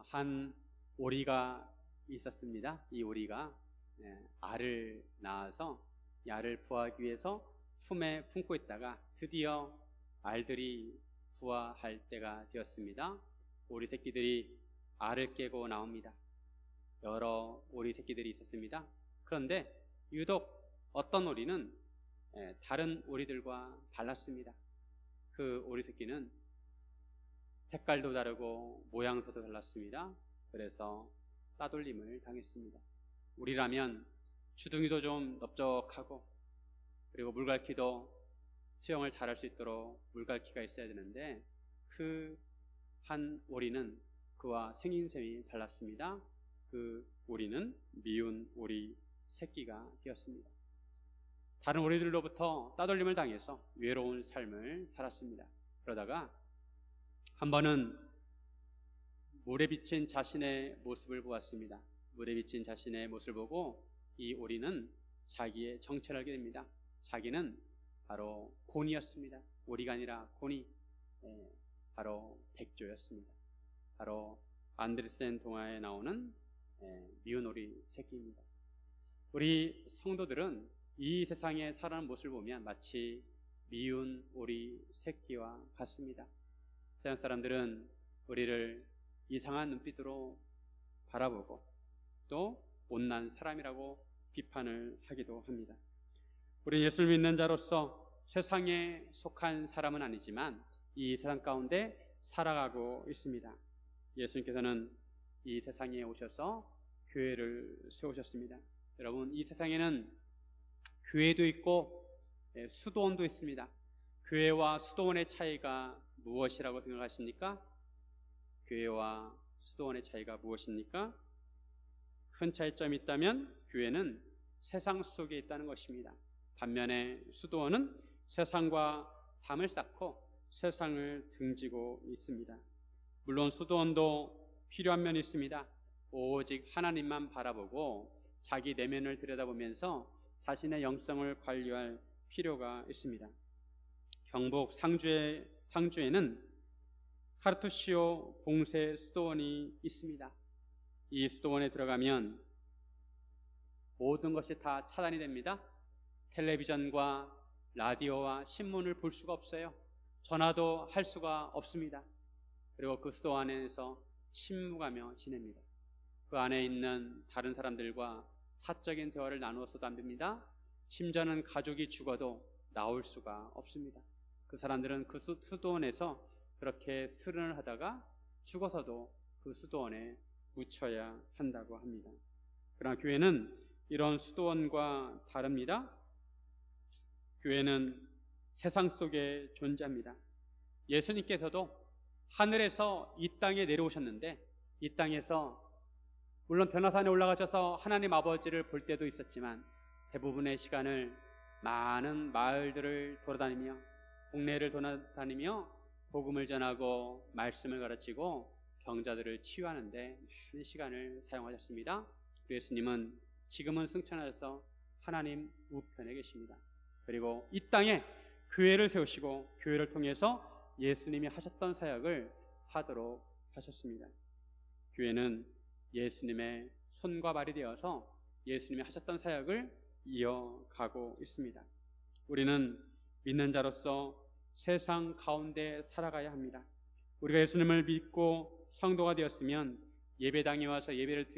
한 오리가 있었습니다. 이 오리가 알을 낳아서 이 알을 부화하기 위해서 품에 품고 있다가 드디어 알들이 부화할 때가 되었습니다. 오리 새끼들이 알을 깨고 나옵니다. 여러 오리 새끼들이 있었습니다. 그런데 유독 어떤 오리는 다른 오리들과 달랐습니다. 그 오리 새끼는 색깔도 다르고 모양새도 달랐습니다. 그래서 따돌림을 당했습니다. 우리라면 주둥이도 좀 넓적하고 그리고 물갈퀴도 수영을 잘할 수 있도록 물갈퀴가 있어야 되는데 그 한 오리는 그와 생김새이 달랐습니다. 그 오리는 미운 오리 새끼가 되었습니다. 다른 오리들로부터 따돌림을 당해서 외로운 삶을 살았습니다. 그러다가 한 번은 물에 비친 자신의 모습을 보았습니다. 물에 비친 자신의 모습을 보고 이 오리는 자기의 정체를 알게 됩니다. 자기는 바로 곤이었습니다. 오리가 아니라 곤이, 바로 백조였습니다. 바로 안데르센 동화에 나오는 미운 오리 새끼입니다. 우리 성도들은 이 세상에 살아가는 모습을 보면 마치 미운 오리 새끼와 같습니다. 세상 사람들은 우리를 이상한 눈빛으로 바라보고 또 못난 사람이라고 비판을 하기도 합니다. 우리 예수를 믿는 자로서 세상에 속한 사람은 아니지만 이 세상 가운데 살아가고 있습니다. 예수님께서는 이 세상에 오셔서 교회를 세우셨습니다. 여러분, 이 세상에는 교회도 있고 수도원도 있습니다. 교회와 수도원의 차이가 무엇이라고 생각하십니까? 교회와 수도원의 차이가 무엇입니까? 큰 차이점이 있다면 교회는 세상 속에 있다는 것입니다. 반면에 수도원은 세상과 담을 쌓고 세상을 등지고 있습니다. 물론 수도원도 필요한 면이 있습니다. 오직 하나님만 바라보고 자기 내면을 들여다보면서 자신의 영성을 관리할 필요가 있습니다. 경북 상주에는 카르투시오 봉쇄 수도원이 있습니다. 이 수도원에 들어가면 모든 것이 다 차단이 됩니다. 텔레비전과 라디오와 신문을 볼 수가 없어요. 전화도 할 수가 없습니다. 그리고 그 수도 안에서 침묵하며 지냅니다. 그 안에 있는 다른 사람들과 사적인 대화를 나누어서도 안 됩니다. 심지어는 가족이 죽어도 나올 수가 없습니다. 그 사람들은 그 수도원에서 그렇게 수련을 하다가 죽어서도 그 수도원에 묻혀야 한다고 합니다. 그러나 교회는 이런 수도원과 다릅니다. 교회는 세상 속에 존재합니다. 예수님께서도 하늘에서 이 땅에 내려오셨는데 이 땅에서 물론 변화산에 올라가셔서 하나님 아버지를 볼 때도 있었지만 대부분의 시간을 많은 마을들을 돌아다니며 동네를 돌아다니며 복음을 전하고 말씀을 가르치고 병자들을 치유하는데 많은 시간을 사용하셨습니다. 예수님은 지금은 승천하셔서 하나님 우편에 계십니다. 그리고 이 땅에 교회를 세우시고 교회를 통해서 예수님이 하셨던 사역을 하도록 하셨습니다. 교회는 예수님의 손과 발이 되어서 예수님이 하셨던 사역을 이어가고 있습니다. 우리는 믿는 자로서 세상 가운데 살아가야 합니다. 우리가 예수님을 믿고 성도가 되었으면 예배당에 와서 예배를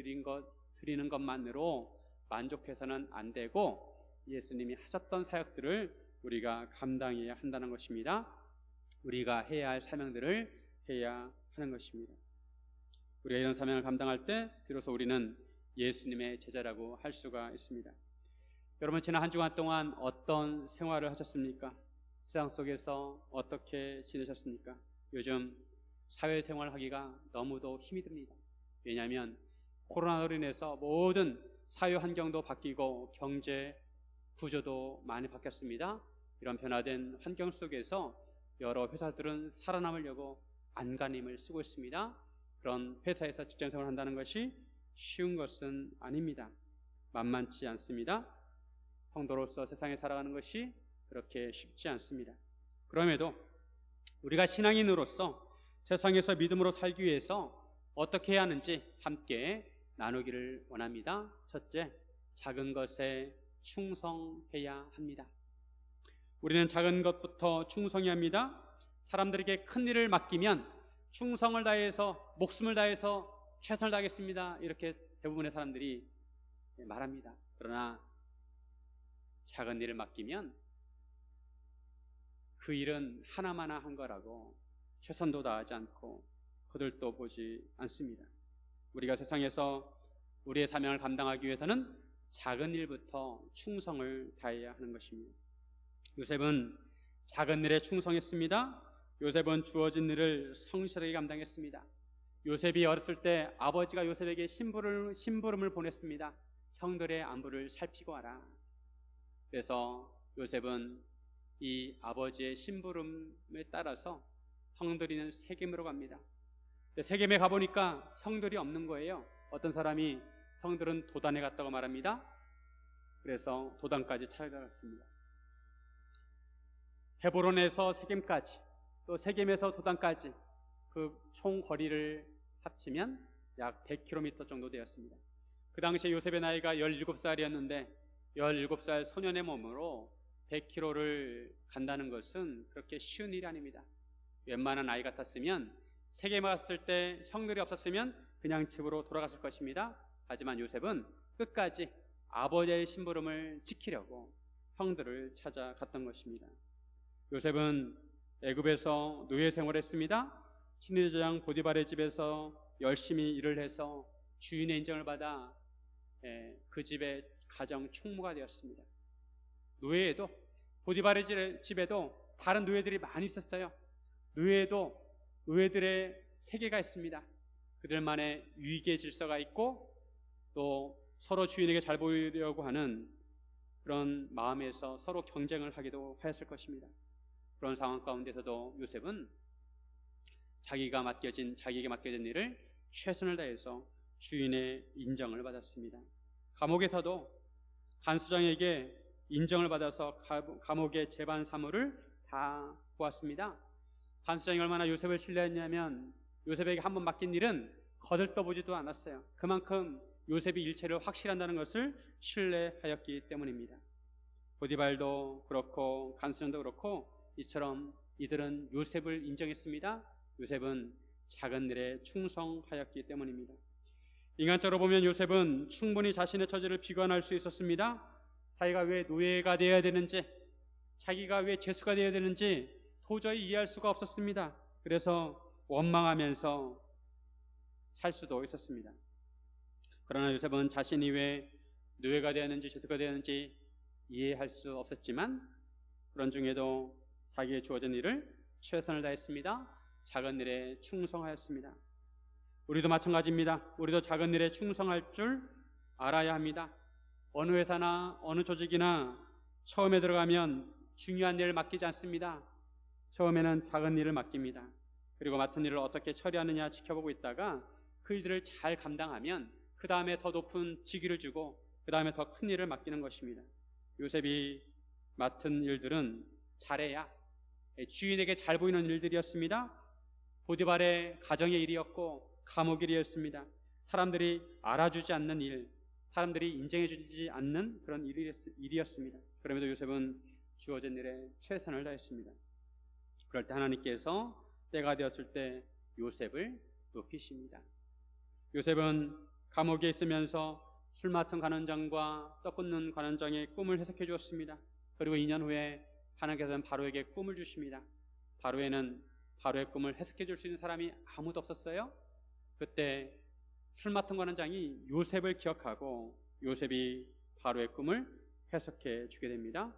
드리는 것만으로 만족해서는 안 되고 예수님이 하셨던 사역들을 우리가 감당해야 한다는 것입니다. 우리가 해야 할 사명들을 해야 하는 것입니다. 우리가 이런 사명을 감당할 때 비로소 우리는 예수님의 제자라고 할 수가 있습니다. 여러분, 지난 한 주간 동안 어떤 생활을 하셨습니까? 세상 속에서 어떻게 지내셨습니까? 요즘 사회생활 하기가 너무도 힘이 듭니다. 왜냐하면 코로나로 인해서 모든 사회 환경도 바뀌고 경제 구조도 많이 바뀌었습니다. 이런 변화된 환경 속에서 여러 회사들은 살아남으려고 안간힘을 쓰고 있습니다. 그런 회사에서 직장생활을 한다는 것이 쉬운 것은 아닙니다. 만만치 않습니다. 성도로서 세상에 살아가는 것이 그렇게 쉽지 않습니다. 그럼에도 우리가 신앙인으로서 세상에서 믿음으로 살기 위해서 어떻게 해야 하는지 함께 나누기를 원합니다. 첫째, 작은 것에 충성해야 합니다. 우리는 작은 것부터 충성해야 합니다. 사람들에게 큰 일을 맡기면 충성을 다해서 목숨을 다해서 최선을 다하겠습니다, 이렇게 대부분의 사람들이 말합니다. 그러나 작은 일을 맡기면 그 일은 하나마나 한 거라고 최선도 다하지 않고 거들떠 보지 않습니다. 우리가 세상에서 우리의 사명을 감당하기 위해서는 작은 일부터 충성을 다해야 하는 것입니다. 요셉은 작은 일에 충성했습니다. 요셉은 주어진 일을 성실하게 감당했습니다. 요셉이 어렸을 때 아버지가 요셉에게 심부름을 보냈습니다. 형들의 안부를 살피고 와라. 그래서 요셉은 이 아버지의 심부름에 따라서 형들이는 세겜으로 갑니다. 세겜에 가보니까 형들이 없는 거예요. 어떤 사람이 형들은 도단에 갔다고 말합니다. 그래서 도단까지 찾아갔습니다. 헤브론에서 세겜까지, 또 세겜에서 도단까지 그 총 거리를 합치면 약 100km 정도 되었습니다. 그 당시에 요셉의 나이가 17살이었는데 17살 소년의 몸으로 100km를 간다는 것은 그렇게 쉬운 일이 아닙니다. 웬만한 아이 같았으면 세겜에 갔을 때 형들이 없었으면 그냥 집으로 돌아갔을 것입니다. 하지만 요셉은 끝까지 아버지의 심부름을 지키려고 형들을 찾아갔던 것입니다. 요셉은 애굽에서 노예 생활했습니다. 친위대장 보디발의 집에서 열심히 일을 해서 주인의 인정을 받아 그 집의 가정 총무가 되었습니다. 노예에도, 보디발의 집에도 다른 노예들이 많이 있었어요. 노예에도 노예들의 세계가 있습니다. 그들만의 유익의 질서가 있고 또 서로 주인에게 잘 보이려고 하는 그런 마음에서 서로 경쟁을 하기도 하였을 것입니다. 그런 상황 가운데서도 요셉은 자기에게 맡겨진 일을 최선을 다해서 주인의 인정을 받았습니다. 감옥에서도 간수장에게 인정을 받아서 감옥의 재반 사무를 다 보았습니다. 간수장이 얼마나 요셉을 신뢰했냐면 요셉에게 한번 맡긴 일은 거들떠보지도 않았어요. 그만큼 요셉이 일체를 확실한다는 것을 신뢰하였기 때문입니다. 보디발도 그렇고 간수장도 그렇고 이처럼 이들은 요셉을 인정했습니다. 요셉은 작은 일에 충성하였기 때문입니다. 인간적으로 보면 요셉은 충분히 자신의 처지를 비관할 수 있었습니다. 자기가 왜 노예가 되어야 되는지, 자기가 왜 죄수가 되어야 되는지 도저히 이해할 수가 없었습니다. 그래서 원망하면서 살 수도 있었습니다. 그러나 요셉은 자신이 왜 노예가 되었는지 죄수가 되었는지 이해할 수 없었지만 그런 중에도 자기의 주어진 일을 최선을 다했습니다. 작은 일에 충성하였습니다. 우리도 마찬가지입니다. 우리도 작은 일에 충성할 줄 알아야 합니다. 어느 회사나 어느 조직이나 처음에 들어가면 중요한 일을 맡기지 않습니다. 처음에는 작은 일을 맡깁니다. 그리고 맡은 일을 어떻게 처리하느냐 지켜보고 있다가 그 일들을 잘 감당하면 그 다음에 더 높은 직위를 주고 그 다음에 더 큰 일을 맡기는 것입니다. 요셉이 맡은 일들은 잘해야 주인에게 잘 보이는 일들이었습니다. 보디발의 가정의 일이었고 감옥 일이었습니다. 사람들이 알아주지 않는 일, 사람들이 인정해주지 않는 그런 일이었습니다. 그럼에도 요셉은 주어진 일에 최선을 다했습니다. 그럴 때 하나님께서 때가 되었을 때 요셉을 높이십니다. 요셉은 감옥에 있으면서 술 맡은 관원장과 떡 굽는 관원장의 꿈을 해석해 주었습니다. 그리고 2년 후에 하나님께서는 바로에게 꿈을 주십니다. 바로에는 바로의 꿈을 해석해 줄 수 있는 사람이 아무도 없었어요. 그때 술 맡은 관원장이 요셉을 기억하고 요셉이 바로의 꿈을 해석해 주게 됩니다.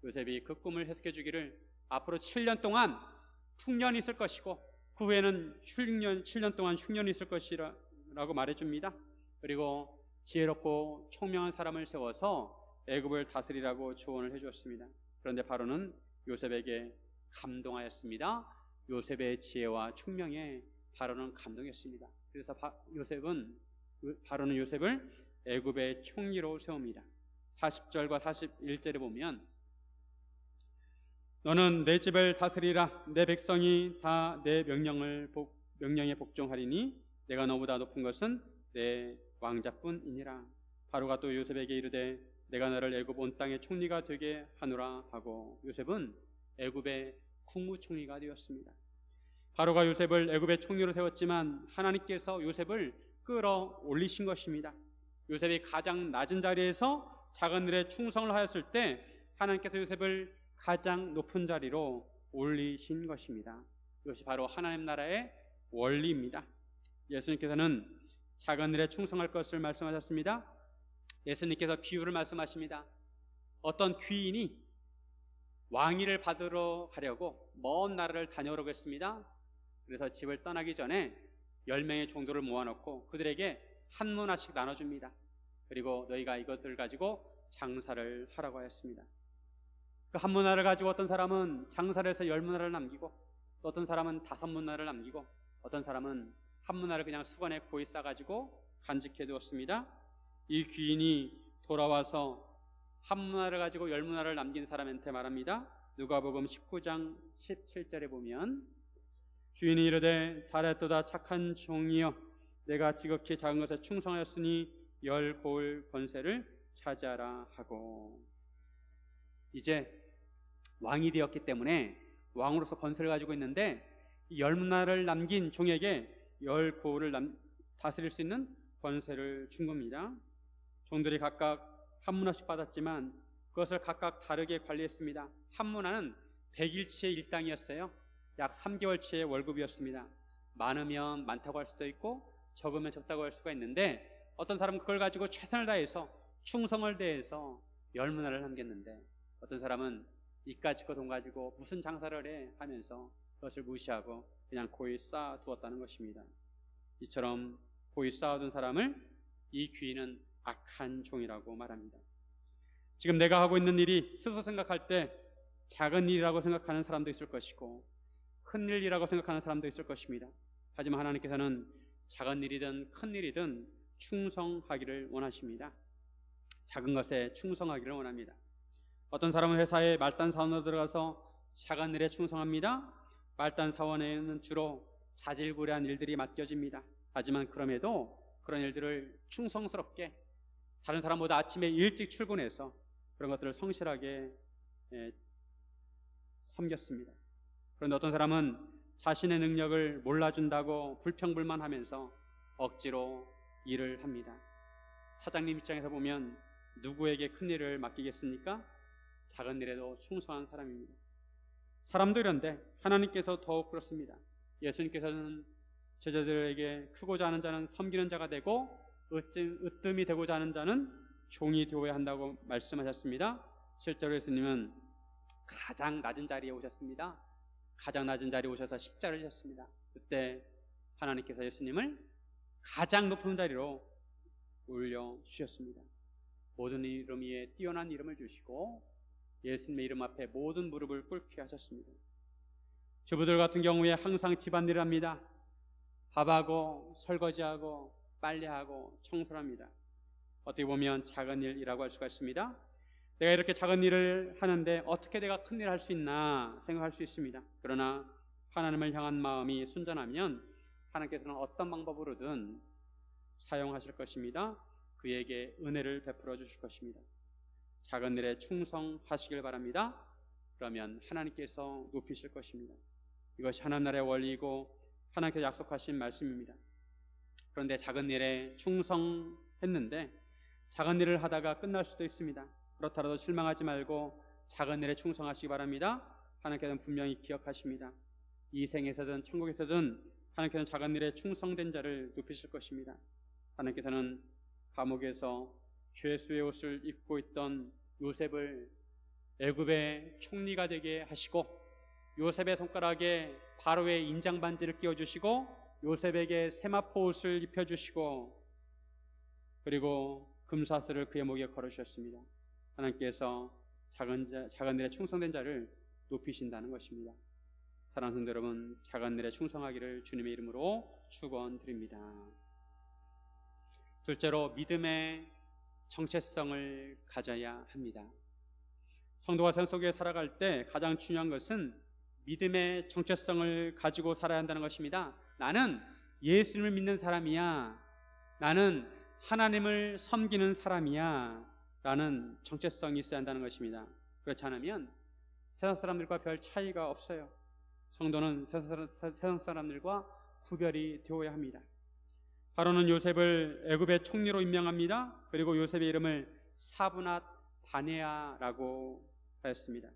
요셉이 그 꿈을 해석해 주기를 앞으로 7년 동안 흉년이 있을 것이고 그 후에는 7년 동안 흉년이 있을 것이라고 말해줍니다. 그리고 지혜롭고 총명한 사람을 세워서 애굽을 다스리라고 조언을 해주었습니다. 그런데 바로는 요셉에게 감동하였습니다. 요셉의 지혜와 총명에 바로는 감동했습니다. 그래서 바로는 요셉을 애굽의 총리로 세웁니다. 40절과 41절에 보면 너는 내 집을 다스리라. 내 백성이 다 내 명령에 복종하리니 내가 너보다 높은 것은 내 왕자뿐이니라. 바로가 또 요셉에게 이르되 내가 너를 애굽 온 땅의 총리가 되게 하노라 하고 요셉은 애굽의 국무총리가 되었습니다. 바로가 요셉을 애굽의 총리로 세웠지만 하나님께서 요셉을 끌어올리신 것입니다. 요셉이 가장 낮은 자리에서 작은 일에 충성을 하였을 때 하나님께서 요셉을 가장 높은 자리로 올리신 것입니다. 이것이 바로 하나님 나라의 원리입니다. 예수님께서는 작은 일에 충성할 것을 말씀하셨습니다. 예수님께서 비유를 말씀하십니다. 어떤 귀인이 왕위를 받으러 가려고 먼 나라를 다녀오려고 했습니다. 그래서 집을 떠나기 전에 10명의 종도를 모아놓고 그들에게 한 문화씩 나눠줍니다. 그리고 너희가 이것들을 가지고 장사를 하라고 하였습니다. 그 한 문화를 가지고 어떤 사람은 장사를 해서 10문화를 남기고 또 어떤 사람은 5문화를 남기고 어떤 사람은 한 문화를 그냥 수건에 고이 싸가지고 간직해 두었습니다. 이 귀인이 돌아와서 한 문화를 가지고 10문화를 남긴 사람한테 말합니다. 누가복음 19장 17절에 보면 주인이 이르되 잘했도다 착한 종이여 내가 지극히 작은 것에 충성하였으니 10 고을 권세를 차지하라 하고 이제 왕이 되었기 때문에 왕으로서 권세를 가지고 있는데 이 10문화를 남긴 종에게 10 고을을 다스릴 수 있는 권세를 준 겁니다. 종들이 각각 한 문화씩 받았지만 그것을 각각 다르게 관리했습니다. 한 문화는 100일치의 일당이었어요. 약 3개월치의 월급이었습니다. 많으면 많다고 할 수도 있고 적으면 적다고 할 수가 있는데 어떤 사람은 그걸 가지고 최선을 다해서 충성을 다해서 10문화를 남겼는데 어떤 사람은 이까짓 거 돈 가지고 무슨 장사를 해 하면서 그것을 무시하고 그냥 고이 쌓아두었다는 것입니다. 이처럼 고이 쌓아둔 사람을 이 귀인은 악한 종이라고 말합니다. 지금 내가 하고 있는 일이 스스로 생각할 때 작은 일이라고 생각하는 사람도 있을 것이고 큰 일이라고 생각하는 사람도 있을 것입니다. 하지만 하나님께서는 작은 일이든 큰 일이든 충성하기를 원하십니다. 작은 것에 충성하기를 원합니다. 어떤 사람은 회사에 말단 사원으로 들어가서 작은 일에 충성합니다. 말단 사원에는 주로 자질구레한 일들이 맡겨집니다. 하지만 그럼에도 그런 일들을 충성스럽게 다른 사람보다 아침에 일찍 출근해서 그런 것들을 성실하게 섬겼습니다. 그런데 어떤 사람은 자신의 능력을 몰라준다고 불평불만하면서 억지로 일을 합니다. 사장님 입장에서 보면 누구에게 큰 일을 맡기겠습니까? 작은 일에도 충성한 사람입니다. 사람도 이런데 하나님께서 더욱 그렇습니다. 예수님께서는 제자들에게 크고자 하는 자는 섬기는 자가 되고 으뜸이 되고자 하는 자는 종이 되어야 한다고 말씀하셨습니다. 실제로 예수님은 가장 낮은 자리에 오셨습니다. 가장 낮은 자리에 오셔서 십자가를 지셨습니다. 그때 하나님께서 예수님을 가장 높은 자리로 올려주셨습니다. 모든 이름 위에 뛰어난 이름을 주시고 예수님의 이름 앞에 모든 무릎을 꿇게 하셨습니다. 주부들 같은 경우에 항상 집안일을 합니다. 밥하고 설거지하고 빨래하고 청소를 합니다. 어떻게 보면 작은 일이라고 할 수가 있습니다. 내가 이렇게 작은 일을 하는데 어떻게 내가 큰 일을 할 수 있나 생각할 수 있습니다. 그러나 하나님을 향한 마음이 순전하면 하나님께서는 어떤 방법으로든 사용하실 것입니다. 그에게 은혜를 베풀어 주실 것입니다. 작은 일에 충성하시길 바랍니다. 그러면 하나님께서 높이실 것입니다. 이것이 하나님 나라의 원리이고 하나님께서 약속하신 말씀입니다. 그런데 작은 일에 충성했는데 작은 일을 하다가 끝날 수도 있습니다. 그렇더라도 실망하지 말고 작은 일에 충성하시기 바랍니다. 하나님께서는 분명히 기억하십니다. 이 생에서든 천국에서든 하나님께서는 작은 일에 충성된 자를 높이실 것입니다. 하나님께서는 감옥에서 죄수의 옷을 입고 있던 요셉을 애굽의 총리가 되게 하시고 요셉의 손가락에 바로의 인장 반지를 끼워주시고 요셉에게 세마포 옷을 입혀주시고 그리고 금사슬을 그의 목에 걸어주셨습니다. 하나님께서 작은 일에 충성된 자를 높이신다는 것입니다. 사랑하는 성도 여러분, 작은 일에 충성하기를 주님의 이름으로 축원드립니다. 둘째로 믿음의 정체성을 가져야 합니다. 성도가 세상 속에 살아갈 때 가장 중요한 것은 믿음의 정체성을 가지고 살아야 한다는 것입니다. 나는 예수님을 믿는 사람이야, 나는 하나님을 섬기는 사람이야 라는 정체성이 있어야 한다는 것입니다. 그렇지 않으면 세상 사람들과 별 차이가 없어요. 성도는 세상 사람들과 구별이 되어야 합니다. 바로는 요셉을 애굽의 총리로 임명합니다. 그리고 요셉의 이름을 사브낫 바네아라고 하였습니다.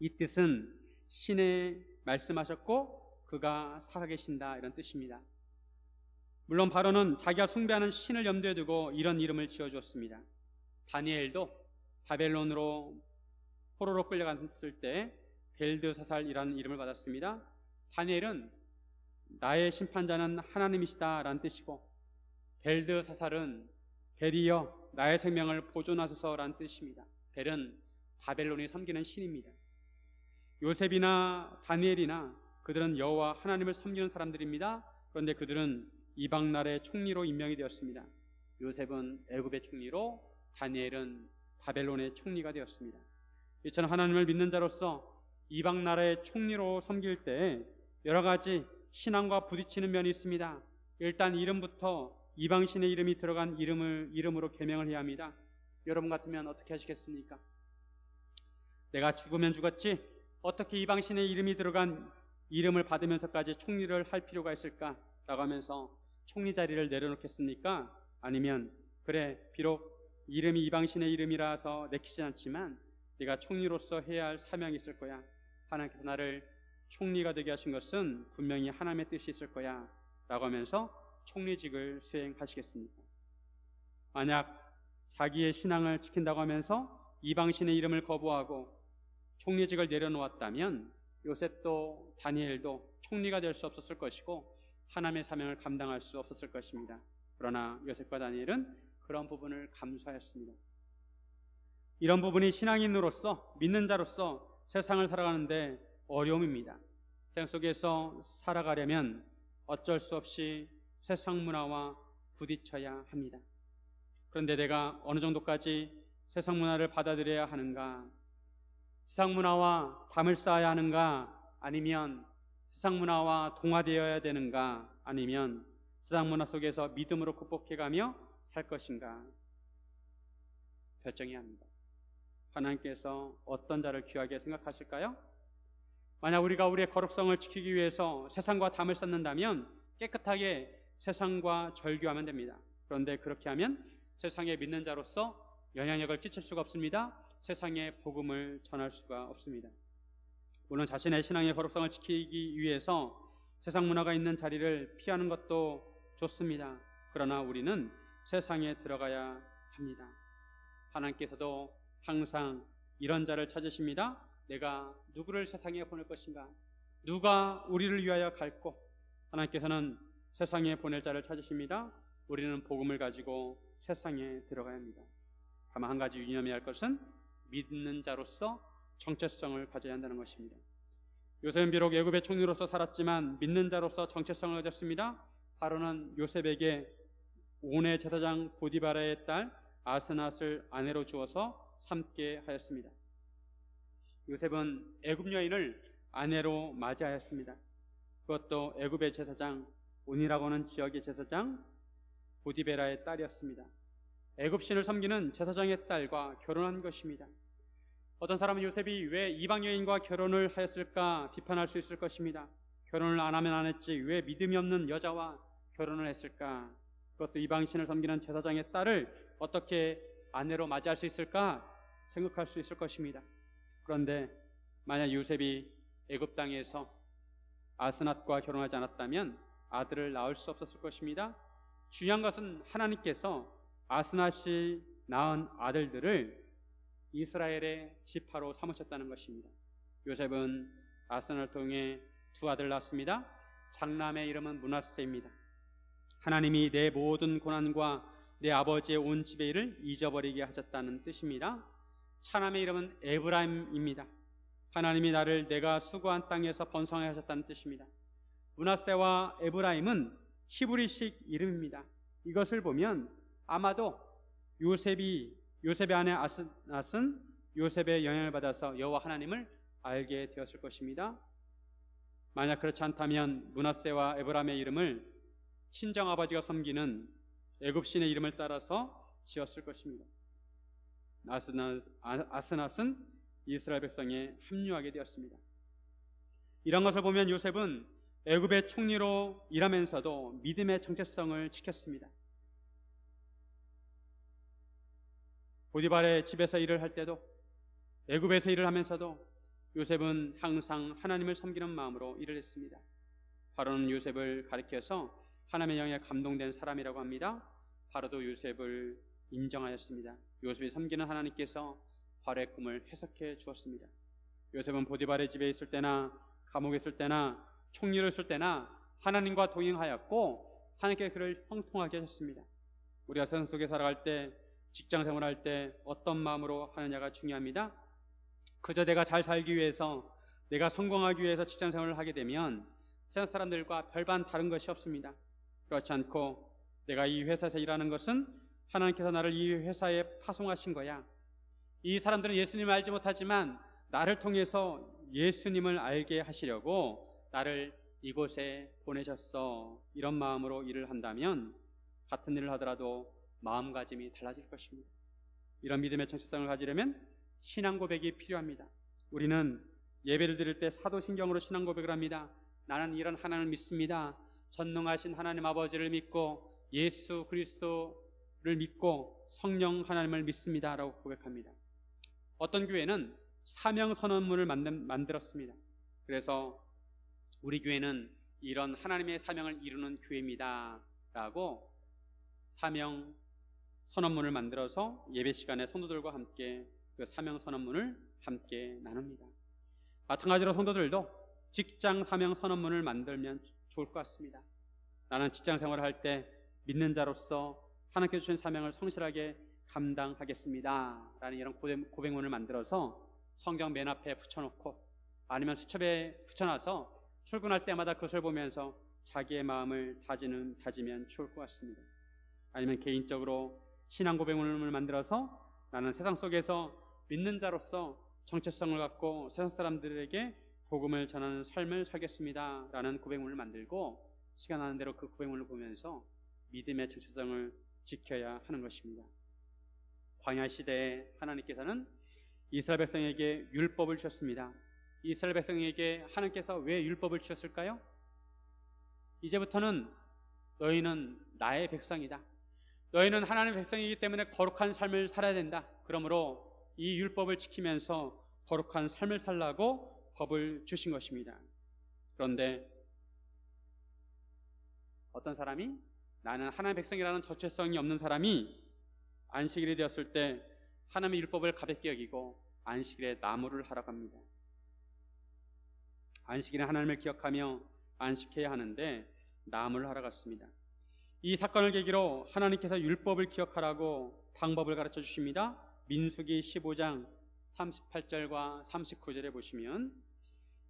이 뜻은 신의 말씀하셨고 그가 살아계신다, 이런 뜻입니다. 물론 바로는 자기가 숭배하는 신을 염두에 두고 이런 이름을 지어주었습니다. 다니엘도 바벨론으로 포로로 끌려갔을 때 벨드사살이라는 이름을 받았습니다. 다니엘은 나의 심판자는 하나님이시다 라는 뜻이고, 벨드사살은 벨이여 나의 생명을 보존하소서 라는 뜻입니다. 벨은 바벨론이 섬기는 신입니다. 요셉이나 다니엘이나 그들은 여호와 하나님을 섬기는 사람들입니다. 그런데 그들은 이방 나라의 총리로 임명이 되었습니다. 요셉은 애굽의 총리로, 다니엘은 바벨론의 총리가 되었습니다. 이처럼 하나님을 믿는 자로서 이방 나라의 총리로 섬길 때 여러 가지 신앙과 부딪히는 면이 있습니다. 일단 이름부터 이방신의 이름이 들어간 이름으로 계명을 해야 합니다. 여러분 같으면 어떻게 하시겠습니까? 내가 죽으면 죽었지 어떻게 이방신의 이름이 들어간 이름을 받으면서까지 총리를 할 필요가 있을까? 라고 하면서 총리 자리를 내려놓겠습니까? 아니면 그래, 비록 이름이 이방신의 이름이라서 내키진 않지만 네가 총리로서 해야 할 사명이 있을 거야. 하나님께서 나를 총리가 되게 하신 것은 분명히 하나님의 뜻이 있을 거야 라고 하면서 총리직을 수행하시겠습니까? 만약 자기의 신앙을 지킨다고 하면서 이방신의 이름을 거부하고 총리직을 내려놓았다면 요셉도 다니엘도 총리가 될 수 없었을 것이고 하나님의 사명을 감당할 수 없었을 것입니다. 그러나 요셉과 다니엘은 그런 부분을 감수하였습니다. 이런 부분이 신앙인으로서, 믿는 자로서 세상을 살아가는데 어려움입니다. 세상 속에서 살아가려면 어쩔 수 없이 세상 문화와 부딪혀야 합니다. 그런데 내가 어느 정도까지 세상 문화를 받아들여야 하는가? 세상 문화와 담을 쌓아야 하는가? 아니면 세상 문화와 동화되어야 되는가? 아니면 세상 문화 속에서 믿음으로 극복해가며 할 것인가? 결정해야 합니다. 하나님께서 어떤 자를 귀하게 생각하실까요? 만약 우리가 우리의 거룩성을 지키기 위해서 세상과 담을 쌓는다면 깨끗하게 세상과 절교하면 됩니다. 그런데 그렇게 하면 세상에 믿는 자로서 영향력을 끼칠 수가 없습니다. 세상에 복음을 전할 수가 없습니다. 물론 자신의 신앙의 거룩성을 지키기 위해서 세상 문화가 있는 자리를 피하는 것도 좋습니다. 그러나 우리는 세상에 들어가야 합니다. 하나님께서도 항상 이런 자를 찾으십니다. 내가 누구를 세상에 보낼 것인가? 누가 우리를 위하여 갈고? 하나님께서는 세상에 보낼 자를 찾으십니다. 우리는 복음을 가지고 세상에 들어가야 합니다. 다만 한 가지 유념해야 할 것은 믿는 자로서 정체성을 가져야 한다는 것입니다. 요셉은 비록 애굽의 총리로서 살았지만 믿는 자로서 정체성을 가졌습니다. 바로는 요셉에게 온의 제사장 보디바라의 딸 아스낫을 아내로 주어서 삼게 하였습니다. 요셉은 애굽 여인을 아내로 맞이하였습니다. 그것도 애굽의 제사장 온이라고 하는 지역의 제사장 보디베라의 딸이었습니다. 애굽 신을 섬기는 제사장의 딸과 결혼한 것입니다. 어떤 사람은 요셉이 왜 이방 여인과 결혼을 하였을까 비판할 수 있을 것입니다. 결혼을 안 하면 안 했지 왜 믿음이 없는 여자와 결혼을 했을까? 그것도 이방 신을 섬기는 제사장의 딸을 어떻게 아내로 맞이할 수 있을까 생각할 수 있을 것입니다. 그런데 만약 요셉이 애굽 땅에서 아스낫과 결혼하지 않았다면 아들을 낳을 수 없었을 것입니다. 중요한 것은 하나님께서 아스낫이 낳은 아들들을 이스라엘의 지파로 삼으셨다는 것입니다. 요셉은 아스낫을 통해 두 아들 낳았습니다. 장남의 이름은 므낫세입니다. 하나님이 내 모든 고난과 내 아버지의 온 집의 일을 잊어버리게 하셨다는 뜻입니다. 차남의 이름은 에브라임입니다. 하나님이 나를 내가 수고한 땅에서 번성하게 하셨다는 뜻입니다. 므낫세와 에브라임은 히브리식 이름입니다. 이것을 보면 아마도 요셉의 아내 아스낫은 요셉의 영향을 받아서 여호와 하나님을 알게 되었을 것입니다. 만약 그렇지 않다면 므낫세와 에브라임의 이름을 친정아버지가 섬기는 애굽신의 이름을 따라서 지었을 것입니다. 아스낫은 이스라엘 백성에 합류하게 되었습니다. 이런 것을 보면 요셉은 애굽의 총리로 일하면서도 믿음의 정체성을 지켰습니다. 보디발의 집에서 일을 할 때도, 애굽에서 일을 하면서도 요셉은 항상 하나님을 섬기는 마음으로 일을 했습니다. 바로는 요셉을 가리켜서 하나님의 영에 감동된 사람이라고 합니다. 바로도 요셉을 인정하였습니다. 요셉이 섬기는 하나님께서 바로의 꿈을 해석해 주었습니다. 요셉은 보디발의 집에 있을 때나 감옥에 있을 때나 총리로 있을 때나 하나님과 동행하였고 하나님께 그를 형통하게 하셨습니다. 우리가 세상 속에 살아갈 때, 직장 생활할 때 어떤 마음으로 하느냐가 중요합니다. 그저 내가 잘 살기 위해서, 내가 성공하기 위해서 직장 생활을 하게 되면 세상 사람들과 별반 다른 것이 없습니다. 그렇지 않고 내가 이 회사에서 일하는 것은 하나님께서 나를 이 회사에 파송하신 거야. 이 사람들은 예수님을 알지 못하지만 나를 통해서 예수님을 알게 하시려고 나를 이곳에 보내셨어. 이런 마음으로 일을 한다면 같은 일을 하더라도 마음가짐이 달라질 것입니다. 이런 믿음의 정체성을 가지려면 신앙 고백이 필요합니다. 우리는 예배를 드릴 때 사도신경으로 신앙 고백을 합니다. 나는 이런 하나님을 믿습니다. 전능하신 하나님 아버지를 믿고 예수 그리스도를 믿고 성령 하나님을 믿습니다 라고 고백합니다. 어떤 교회는 사명선언문을 만들었습니다. 그래서 우리 교회는 이런 하나님의 사명을 이루는 교회입니다 라고 사명선언문을 만들어서 예배 시간에 성도들과 함께 그 사명선언문을 함께 나눕니다. 마찬가지로 성도들도 직장 사명선언문을 만들면 좋을 것 같습니다. 나는 직장 생활을 할 때 믿는 자로서 하나님께 주신 사명을 성실하게 감당하겠습니다 라는 이런 고백문을 만들어서 성경 맨 앞에 붙여놓고 아니면 수첩에 붙여놔서 출근할 때마다 그것을 보면서 자기의 마음을 다지면 좋을 것 같습니다. 아니면 개인적으로 신앙 고백문을 만들어서 나는 세상 속에서 믿는 자로서 정체성을 갖고 세상 사람들에게 복음을 전하는 삶을 살겠습니다 라는 고백문을 만들고 시간 나는 대로 그 고백문을 보면서 믿음의 정체성을 지켜야 하는 것입니다. 광야 시대에 하나님께서는 이스라엘 백성에게 율법을 주셨습니다. 이스라엘 백성에게 하나님께서 왜 율법을 주셨을까요? 이제부터는 너희는 나의 백성이다. 너희는 하나님의 백성이기 때문에 거룩한 삶을 살아야 된다. 그러므로 이 율법을 지키면서 거룩한 삶을 살라고 법을 주신 것입니다. 그런데 어떤 사람이, 나는 하나님의 백성이라는 정체성이 없는 사람이 안식일이 되었을 때 하나님의 율법을 가볍게 여기고 안식일에 나무를 하러 갑니다. 안식일에 하나님을 기억하며 안식해야 하는데 나무를 하러 갔습니다. 이 사건을 계기로 하나님께서 율법을 기억하라고 방법을 가르쳐 주십니다. 민수기 15장 38절과 39절에 보시면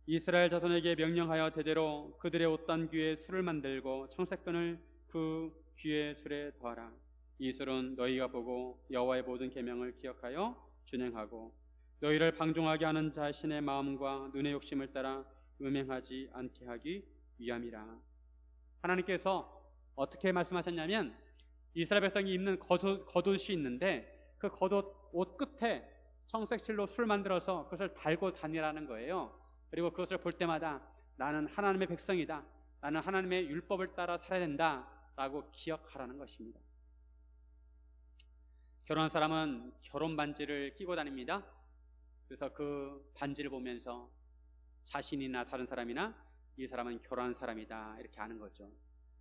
이스라엘 자손에게 명령하여 대대로 그들의 옷단귀에 술을 만들고 청색끈을 그 귀의 술에 더하라. 이 술은 너희가 보고 여호와의 모든 계명을 기억하여 준행하고 너희를 방종하게 하는 자신의 마음과 눈의 욕심을 따라 음행하지 않게 하기 위함이라. 하나님께서 어떻게 말씀하셨냐면 이스라엘 백성이 입는 겉옷이 있는데 그 겉옷 옷 끝에 청색실로 술 만들어서 그것을 달고 다니라는 거예요. 그리고 그것을 볼 때마다 나는 하나님의 백성이다, 나는 하나님의 율법을 따라 살아야 된다 라고 기억하라는 것입니다. 결혼한 사람은 결혼 반지를 끼고 다닙니다. 그래서 그 반지를 보면서 자신이나 다른 사람이나 이 사람은 결혼한 사람이다 이렇게 아는 거죠.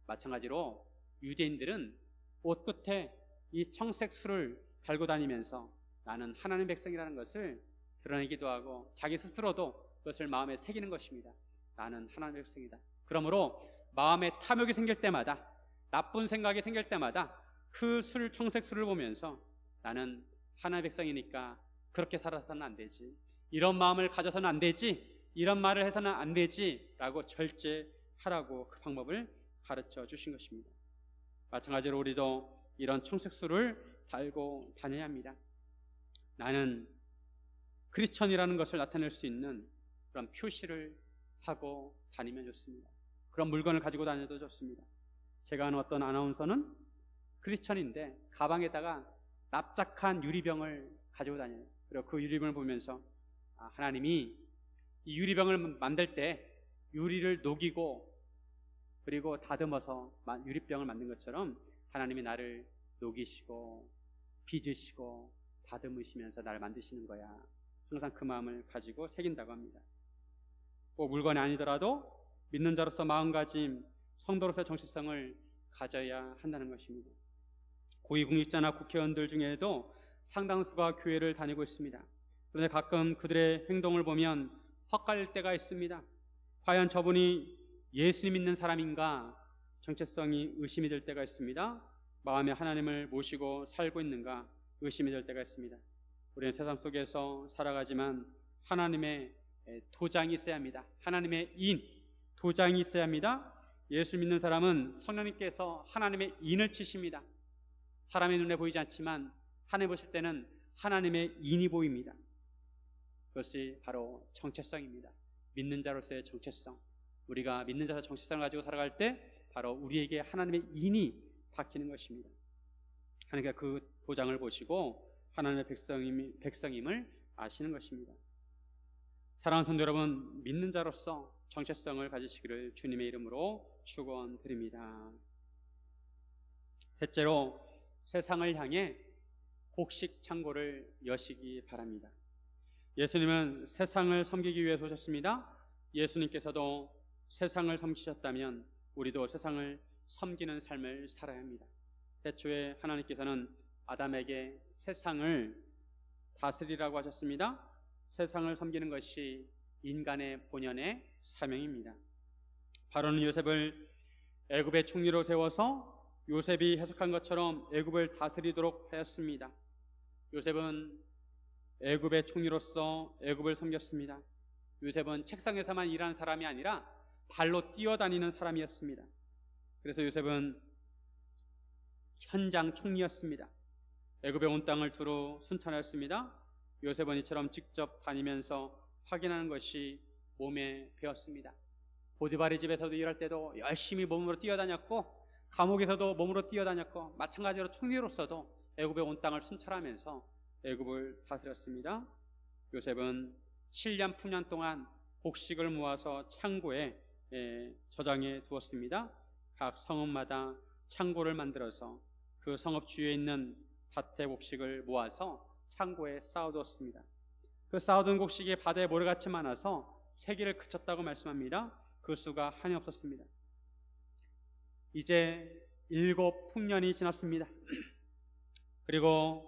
마찬가지로 유대인들은 옷 끝에 이 청색 술을 달고 다니면서 나는 하나님의 백성이라는 것을 드러내기도 하고 자기 스스로도 그것을 마음에 새기는 것입니다. 나는 하나님의 백성이다. 그러므로 마음에 탐욕이 생길 때마다, 나쁜 생각이 생길 때마다 그 청색 술을 보면서 나는 하나님의 백성이니까 그렇게 살아서는 안 되지, 이런 마음을 가져서는 안 되지, 이런 말을 해서는 안 되지 라고 절제하라고 그 방법을 가르쳐 주신 것입니다. 마찬가지로 우리도 이런 청색술을 달고 다녀야 합니다. 나는 크리스천이라는 것을 나타낼 수 있는 그런 표시를 하고 다니면 좋습니다. 그런 물건을 가지고 다녀도 좋습니다. 제가 아는 어떤 아나운서는 크리스천인데 가방에다가 납작한 유리병을 가지고 다녀요. 그리고 그 유리병을 보면서 하나님이 이 유리병을 만들 때 유리를 녹이고 그리고 다듬어서 유리병을 만든 것처럼 하나님이 나를 녹이시고 빚으시고 다듬으시면서 나를 만드시는 거야. 항상 그 마음을 가지고 새긴다고 합니다. 꼭 물건이 아니더라도 믿는 자로서 마음가짐, 성도로서의 정체성을 가져야 한다는 것입니다. 고위공직자나 국회의원들 중에도 상당수가 교회를 다니고 있습니다. 그런데 가끔 그들의 행동을 보면 헛갈릴 때가 있습니다. 과연 저분이 예수님 믿는 사람인가 정체성이 의심이 될 때가 있습니다. 마음에 하나님을 모시고 살고 있는가 의심이 될 때가 있습니다. 우리는 세상 속에서 살아가지만 하나님의 도장이 있어야 합니다. 하나님의 인, 도장이 있어야 합니다. 예수 믿는 사람은 성령님께서 하나님의 인을 치십니다. 사람의 눈에 보이지 않지만 하나님 보실 때는 하나님의 인이 보입니다. 그것이 바로 정체성입니다. 믿는 자로서의 정체성. 우리가 믿는 자로서의 정체성을 가지고 살아갈 때 바로 우리에게 하나님의 인이 박히는 것입니다. 하나님께서 그 도장을 보시고 하나님의 백성임을 아시는 것입니다. 사랑하는 성도 여러분, 믿는 자로서 정체성을 가지시기를 주님의 이름으로 축원드립니다. 셋째로, 세상을 향해 곡식 창고를 여시기 바랍니다. 예수님은 세상을 섬기기 위해서 오셨습니다. 예수님께서도 세상을 섬기셨다면 우리도 세상을 섬기는 삶을 살아야 합니다. 태초에 하나님께서는 아담에게 세상을 다스리라고 하셨습니다. 세상을 섬기는 것이 인간의 본연의 사명입니다. 바로는 요셉을 애굽의 총리로 세워서 요셉이 해석한 것처럼 애굽을 다스리도록 하였습니다. 요셉은 애굽의 총리로서 애굽을 섬겼습니다. 요셉은 책상에서만 일하는 사람이 아니라 발로 뛰어다니는 사람이었습니다. 그래서 요셉은 현장 총리였습니다. 애굽에 온 땅을 두루 순찰하였습니다. 요셉은 이처럼 직접 다니면서 확인하는 것이 몸에 배었습니다. 보디발의 집에서도 일할 때도 열심히 몸으로 뛰어다녔고, 감옥에서도 몸으로 뛰어다녔고, 마찬가지로 총리로서도 애굽에 온 땅을 순찰하면서 애굽을 다스렸습니다. 요셉은 7년 풍년 동안 곡식을 모아서 창고에 저장해 두었습니다. 각 성읍마다 창고를 만들어서 그 성읍 주위에 있는 밭의 곡식을 모아서 창고에 쌓아두었습니다. 그 쌓아둔 곡식이 바다에 모래같이 많아서 세기를 그쳤다고 말씀합니다. 그 수가 한이 없었습니다. 이제 7풍년이 지났습니다. 그리고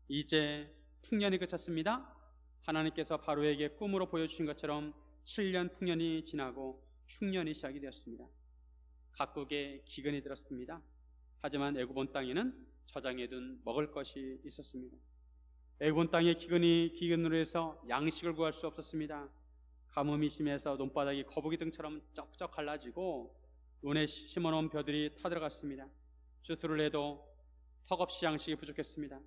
이제 풍년이 그쳤습니다. 하나님께서 바로에게 꿈으로 보여주신 것처럼 7년 풍년이 지나고 흉년이 시작이 되었습니다. 각국에 기근이 들었습니다. 하지만 애굽 온 땅에는 저장해둔 먹을 것이 있었습니다. 애굽 온 땅에 기근으로 해서 양식을 구할 수 없었습니다. 가뭄이 심해서 논바닥이 거북이 등처럼 쩍쩍 갈라지고 논에 심어놓은 벼들이 타들어갔습니다. 주술을 해도 턱없이 양식이 부족했습니다.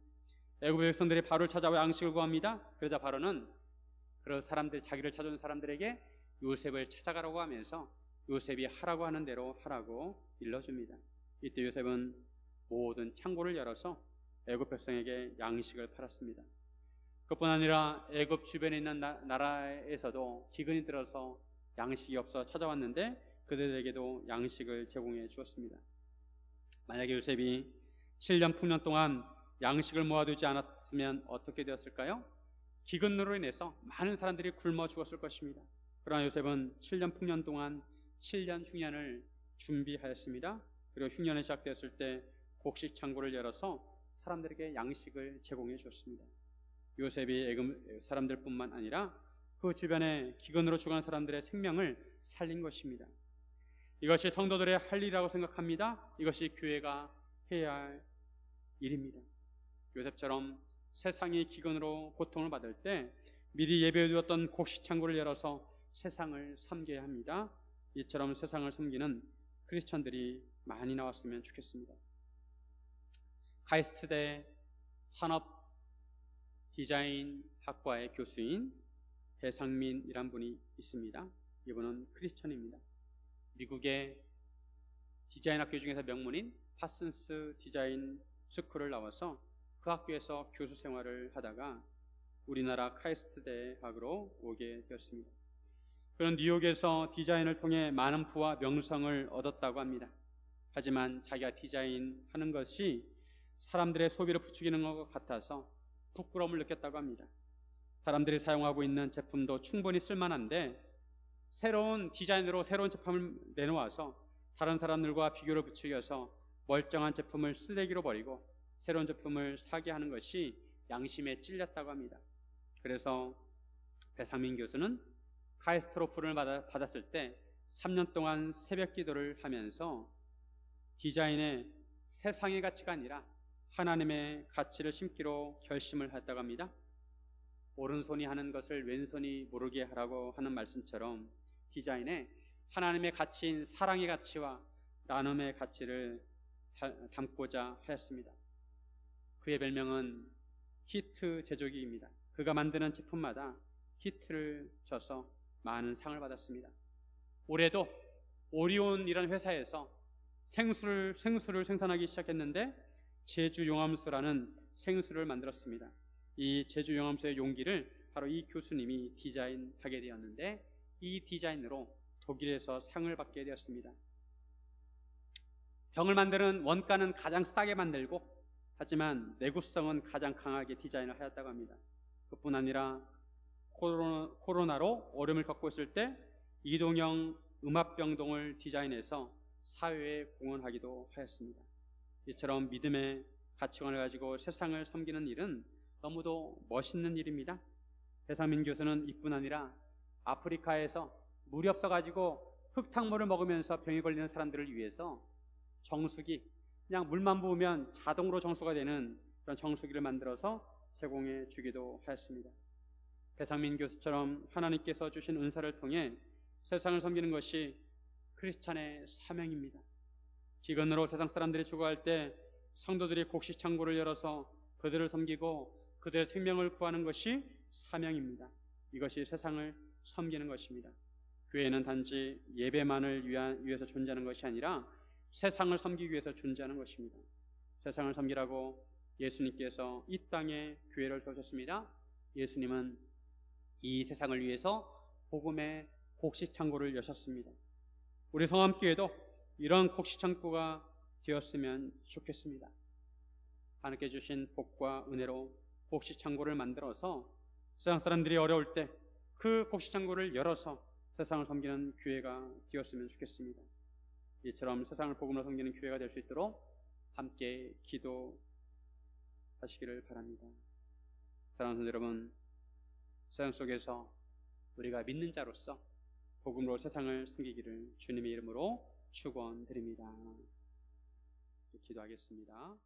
애굽 백성들이 바로를 찾아와 양식을 구합니다. 그러자 바로는 그런 사람들, 자기를 찾아온 사람들에게 요셉을 찾아가라고 하면서 요셉이 하라고 하는 대로 하라고 일러줍니다. 이때 요셉은 모든 창고를 열어서 애굽 백성에게 양식을 팔았습니다. 그뿐 아니라 애굽 주변에 있는 나라에서도 기근이 들어서 양식이 없어 찾아왔는데 그들에게도 양식을 제공해 주었습니다. 만약에 요셉이 7년 풍년 동안 양식을 모아두지 않았으면 어떻게 되었을까요? 기근으로 인해서 많은 사람들이 굶어 죽었을 것입니다. 그러나 요셉은 7년 풍년 동안 7년 흉년을 준비하였습니다. 그리고 흉년이 시작되었을 때 곡식 창고를 열어서 사람들에게 양식을 제공해 주었습니다. 요셉이 애굽 사람들뿐만 아니라 그 주변에 기근으로 죽어가는 사람들의 생명을 살린 것입니다. 이것이 성도들의 할 일이라고 생각합니다. 이것이 교회가 해야 할 일입니다. 요셉처럼 세상이 기근으로 고통을 받을 때 미리 예배해두었던 곡식 창고를 열어서 세상을 섬겨야 합니다. 이처럼 세상을 섬기는 크리스천들이 많이 나왔으면 좋겠습니다. 카이스트대 산업 디자인 학과의 교수인 배상민이란 분이 있습니다. 이분은 크리스천입니다. 미국의 디자인 학교 중에서 명문인 파슨스 디자인 스쿨을 나와서 그 학교에서 교수 생활을 하다가 우리나라 카이스트 대학으로 오게 되었습니다. 그는 뉴욕에서 디자인을 통해 많은 부와 명성을 얻었다고 합니다. 하지만 자기가 디자인하는 것이 사람들의 소비를 부추기는 것 같아서 부끄러움을 느꼈다고 합니다. 사람들이 사용하고 있는 제품도 충분히 쓸만한데 새로운 디자인으로 새로운 제품을 내놓아서 다른 사람들과 비교를 부추겨서 멀쩡한 제품을 쓰레기로 버리고 새로운 제품을 사게 하는 것이 양심에 찔렸다고 합니다. 그래서 배상민 교수는 카이스트로프를 받았을 때 3년 동안 새벽 기도를 하면서 디자인의 세상의 가치가 아니라 하나님의 가치를 심기로 결심을 했다고 합니다. 오른손이 하는 것을 왼손이 모르게 하라고 하는 말씀처럼 디자인에 하나님의 가치인 사랑의 가치와 나눔의 가치를 담고자 하였습니다. 그의 별명은 히트 제조기입니다. 그가 만드는 제품마다 히트를 줘서 많은 상을 받았습니다. 올해도 오리온이라는 회사에서 생수를 생산하기 시작했는데 제주 용암수라는 생수를 만들었습니다. 이 제주 용암수의 용기를 바로 이 교수님이 디자인하게 되었는데 이 디자인으로 독일에서 상을 받게 되었습니다. 병을 만드는 원가는 가장 싸게 만들고 하지만 내구성은 가장 강하게 디자인을 하였다고 합니다. 그뿐 아니라 코로나로 어려움을 겪고 있을 때 이동형 음압병동을 디자인해서 사회에 공헌하기도 하였습니다. 이처럼 믿음의 가치관을 가지고 세상을 섬기는 일은 너무도 멋있는 일입니다. 배상민 교수는 이뿐 아니라 아프리카에서 물이 없어가지고 흙탕물을 먹으면서 병이 걸리는 사람들을 위해서 정수기, 그냥 물만 부으면 자동으로 정수가 되는 그런 정수기를 만들어서 제공해 주기도 하였습니다. 배상민 교수처럼 하나님께서 주신 은사를 통해 세상을 섬기는 것이 크리스찬의 사명입니다. 기근으로 세상 사람들이 죽어갈 때 성도들이 곡식창고를 열어서 그들을 섬기고 그들의 생명을 구하는 것이 사명입니다. 이것이 세상을 섬기는 것입니다. 교회는 단지 예배만을 위해서 존재하는 것이 아니라 세상을 섬기기 위해서 존재하는 것입니다. 세상을 섬기라고 예수님께서 이 땅에 교회를 세우셨습니다. 예수님은 이 세상을 위해서 복음의 곡식창고를 여셨습니다. 우리 성함교회도 이런 곡식창고가 되었으면 좋겠습니다. 하나님께 주신 복과 은혜로 곡식창고를 만들어서 세상 사람들이 어려울 때 그 곡식창고를 열어서 세상을 섬기는 교회가 되었으면 좋겠습니다. 이처럼 세상을 복음으로 섬기는 교회가 될 수 있도록 함께 기도하시기를 바랍니다. 사랑하는 여러분, 세상 속에서 우리가 믿는 자로서 복음으로 세상을 섬기기를 주님의 이름으로 축원드립니다. 기도하겠습니다.